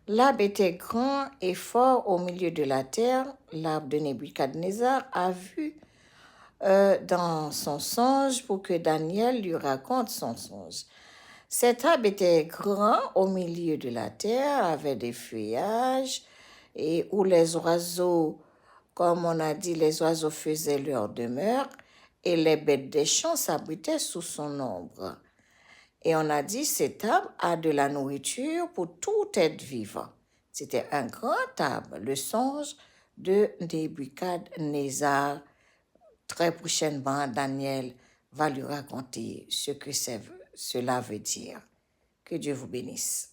L'arbre était grand et fort au milieu de la terre. L'arbre de Nebuchadnezzar a vu dans son songe pour que Daniel lui raconte son songe. Cet arbre était grand au milieu de la terre, avait des feuillages et où les oiseaux, comme on a dit, les oiseaux faisaient leur demeure et les bêtes des champs s'abritaient sous son ombre. Et on a dit, cet arbre a de la nourriture pour tout être vivant. C'était un grand arbre, le songe de Nebuchadnezzar. Très prochainement, Daniel va lui raconter ce que cela veut dire. Que Dieu vous bénisse.